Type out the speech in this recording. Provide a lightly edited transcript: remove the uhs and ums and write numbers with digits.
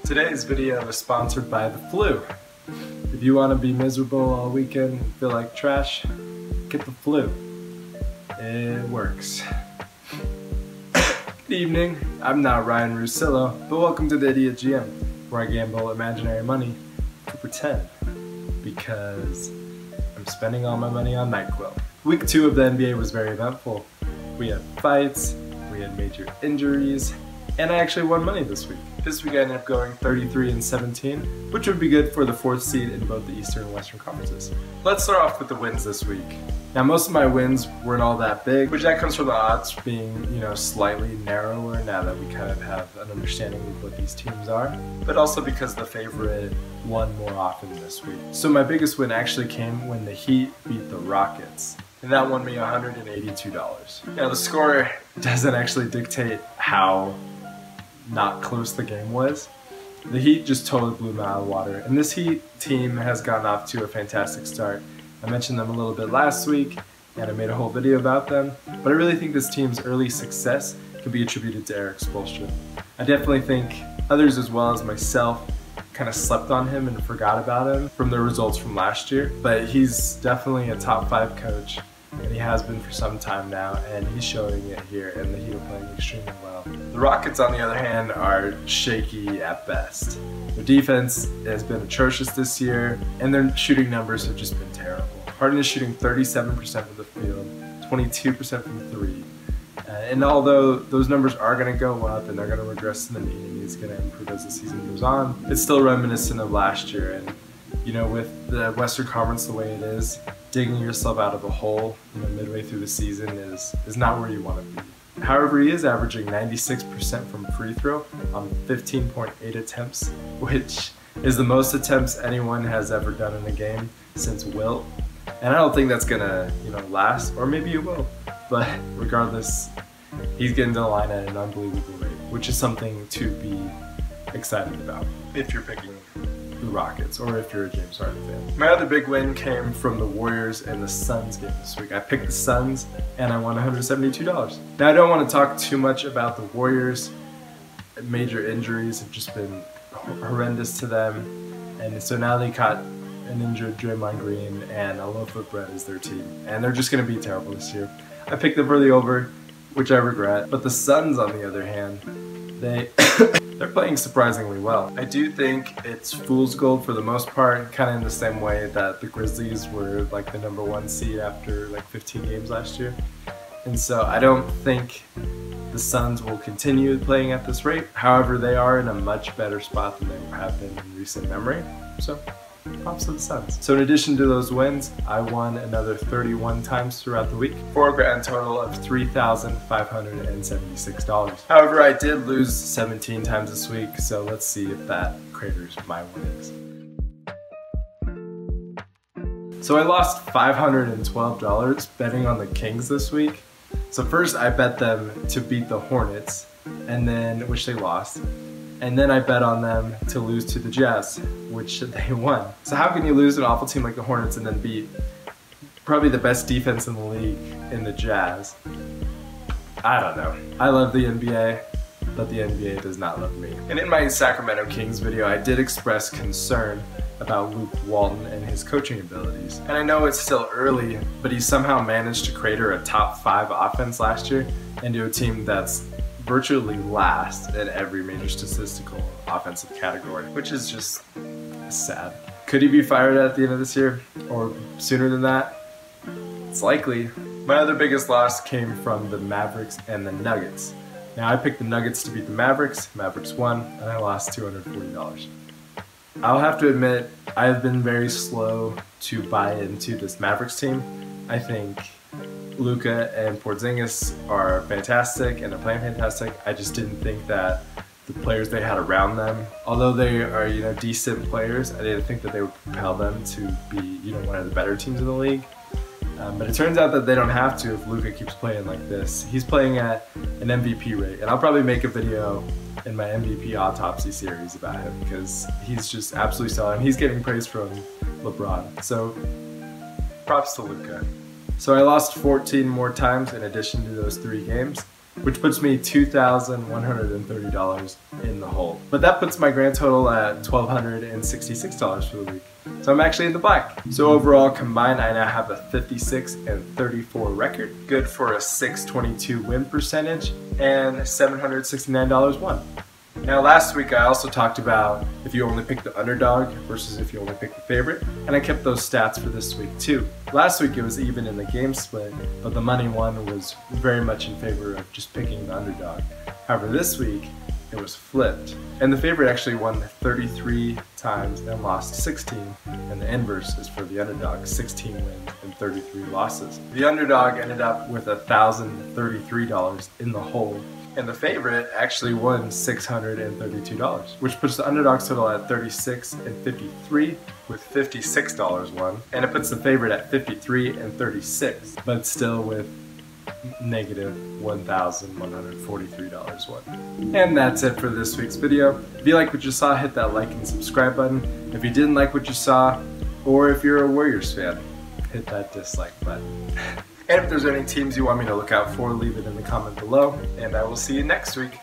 Today's video is sponsored by the flu. If you want to be miserable all weekend and feel like trash, get the flu. It works. Good evening, I'm not Ryan Russillo, but welcome to the Idiot GM, where I gamble imaginary money to pretend, because I'm spending all my money on NyQuil. Week 2 of the NBA was very eventful. We had fights, we had major injuries, and I actually won money this week. This week I ended up going 33-17, which would be good for the 4th seed in both the Eastern and Western conferences. Let's start off with the wins this week. Now, most of my wins weren't all that big, which that comes from the odds being, slightly narrower now that we kind of have an understanding of what these teams are, but also because the favorite won more often this week. So my biggest win actually came when the Heat beat the Rockets, and that won me $182. Now, the score doesn't actually dictate how not close the game was. The Heat just totally blew them out of the water, and this Heat team has gotten off to a fantastic start. I mentioned them a little bit last week, and I made a whole video about them, but I really think this team's early success could be attributed to Eric Spoelstra. I definitely think others as well as myself kind of slept on him and forgot about him from the results from last year, but he's definitely a top 5 coach, and he has been for some time now, and he's showing it here, and the Heat are playing extremely well. The Rockets, on the other hand, are shaky at best. Their defense has been atrocious this year, and their shooting numbers have just been terrible. Harden is shooting 37% from the field, 22% from 3. And although those numbers are going to go up and they're going to regress to the mean and he's going to improve as the season goes on, it's still reminiscent of last year. And with the Western Conference the way it is, digging yourself out of a hole midway through the season is not where you want to be. However, he is averaging 96% from free throw on 15.8 attempts, which is the most attempts anyone has ever done in a game since Wilt. And I don't think that's gonna, last, or maybe it will. But regardless, he's getting to the line at an unbelievable rate, which is something to be excited about if you're picking the Rockets or if you're a James Harden fan. My other big win came from the Warriors and the Suns game this week. I picked the Suns and I won $172. Now, I don't want to talk too much about the Warriors. Major injuries have just been horrendous to them, and so now they caught an injured Draymond Green and a Lofi as their team, and they're just going to be terrible this year. I picked them for the over, which I regret, but the Suns, on the other hand, they're playing surprisingly well. I do think it's fool's gold for the most part, kind of in the same way that the Grizzlies were like the '1 seed after like 15 games last year, and so I don't think the Suns will continue playing at this rate. However, they are in a much better spot than they have been in recent memory, so props to the Suns. So in addition to those wins, I won another 31 times throughout the week for a grand total of $3,576. However, I did lose 17 times this week, so let's see if that craters my winnings. So I lost $512 betting on the Kings this week. So first I bet them to beat the Hornets, and then which they lost. And then I bet on them to lose to the Jazz, which they won. So how can you lose an awful team like the Hornets and then beat probably the best defense in the league in the Jazz? I don't know. I love the NBA, but the NBA does not love me. And in my Sacramento Kings video, I did express concern about Luke Walton and his coaching abilities. And I know it's still early, but he somehow managed to crater a top 5 offense last year into a team that's virtually last in every major statistical offensive category, which is just sad. Could he be fired at the end of this year or sooner than that? It's likely. My other biggest loss came from the Mavericks and the Nuggets. Now, I picked the Nuggets to beat the Mavericks. Mavericks won, and I lost $240. I'll have to admit, I've been very slow to buy into this Mavericks team. I think Luka and Porzingis are fantastic and they're playing fantastic. I just didn't think that the players they had around them, although they are decent players, I didn't think that they would propel them to be one of the better teams in the league. But it turns out that they don't have to if Luka keeps playing like this. He's playing at an MVP rate, and I'll probably make a video in my MVP autopsy series about him because he's just absolutely stellar, and he's getting praise from LeBron. So props to Luka. So I lost 14 more times in addition to those 3 games, which puts me $2,130 in the hole. But that puts my grand total at $1,266 for the week. So I'm actually in the black. So overall combined, I now have a 56-34 record, good for a 622 win percentage, and $769 won. Now last week I also talked about if you only pick the underdog versus if you only pick the favorite, and I kept those stats for this week too. Last week it was even in the game split, but the money one was very much in favor of just picking the underdog. However, this week it was flipped, and the favorite actually won 33 times and lost 16, and the inverse is for the underdog, 16 wins and 33 losses. The underdog ended up with $1,033 in the hole, and the favorite actually won $632, which puts the underdog's total at 36-53 with $56 won, and it puts the favorite at 53-36, but still with negative $1,143 won. And that's it for this week's video. If you like what you saw, hit that like and subscribe button. If you didn't like what you saw, or if you're a Warriors fan, hit that dislike button. And if there's any teams you want me to look out for, leave it in the comment below, and I will see you next week.